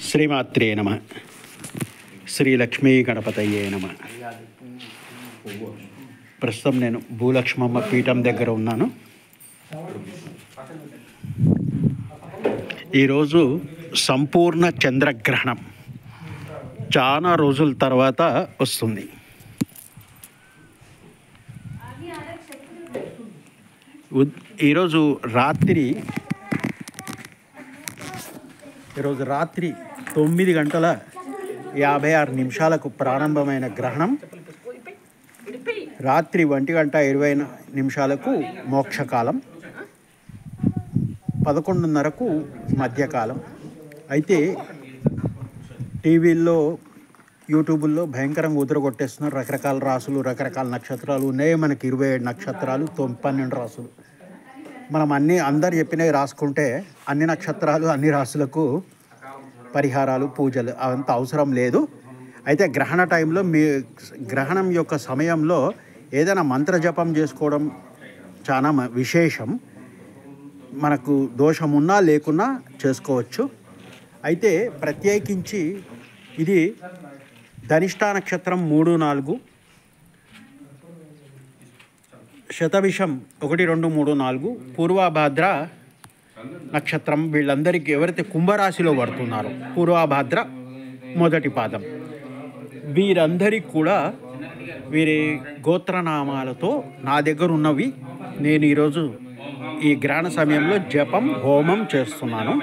శ్రీమాత్రే నమ. శ్రీ లక్ష్మీ గణపతయే నమ. ప్రస్తుతం నేను భూలక్ష్మమ్మ పీఠం దగ్గర ఉన్నాను. ఈరోజు సంపూర్ణ చంద్రగ్రహణం చాలా రోజుల తర్వాత వస్తుంది. ఈరోజు రాత్రి 9:56 ప్రారంభమైన గ్రహణం రాత్రి 1:20 మోక్షకాలం, 11:30 మధ్యకాలం. అయితే టీవీల్లో యూట్యూబుల్లో భయంకరంగా ఉదరగొట్టేస్తున్నారు. రకరకాల రాసులు, రకరకాల నక్షత్రాలు ఉన్నాయి. మనకి 27 నక్షత్రాలు, 12 రాసులు. మనం అందరు చెప్పినవి రాసుకుంటే అన్ని నక్షత్రాలు, అన్ని రాసులకు పరిహారాలు, పూజలు అవంత అవసరం లేదు. అయితే గ్రహణ టైంలో గ్రహణం యొక్క సమయంలో ఏదైనా మంత్రజపం చేసుకోవడం చాలా విశేషం. మనకు దోషం ఉన్నా లేకున్నా చేసుకోవచ్చు. అయితే ప్రత్యేకించి ఇది ధనిష్టా నక్షత్రం 3, 4, శతభిషం 1, 2, 3, 4, పూర్వభాద్ర నక్షత్రం. వీళ్ళందరికీ ఎవరైతే కుంభరాశిలో పడుతున్నారో పూర్వభాద్ర మొదటి పాదం, వీరందరికీ కూడా వీరి గోత్రనామాలతో నా దగ్గర ఉన్నవి నేను ఈరోజు ఈ గ్రహణ సమయంలో జపం, హోమం చేస్తున్నాను.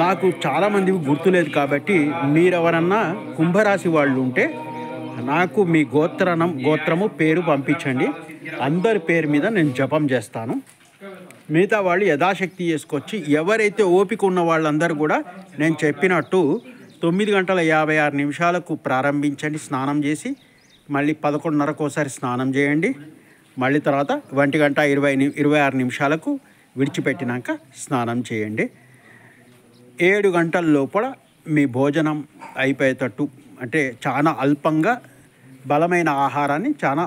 నాకు చాలామందికి గుర్తులేదు కాబట్టి మీరెవరన్నా కుంభరాశి వాళ్ళు ఉంటే నాకు మీ గోత్రము పేరు పంపించండి. అందరి పేరు మీద నేను జపం చేస్తాను. మిగతా వాళ్ళు యథాశక్తి చేసుకొచ్చి ఎవరైతే ఓపిక ఉన్న వాళ్ళందరూ కూడా నేను చెప్పినట్టు 9:56 ప్రారంభించండి. స్నానం చేసి మళ్ళీ 11:30 స్నానం చేయండి. మళ్ళీ తర్వాత 1:26 విడిచిపెట్టినాక స్నానం చేయండి. 7 గంటల లోపల మీ భోజనం అయిపోయేటట్టు, అంటే చాలా అల్పంగా బలమైన ఆహారాన్ని చాలా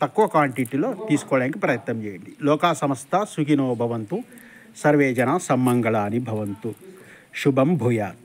తక్కువ క్వాంటిటీలో తీసుకోవడానికి ప్రయత్నం చేయండి. లోకా సమస్త సుఖినో భవంతు, సర్వే జన సమ్మంగళాని భవంతు. శుభం భూయాత్.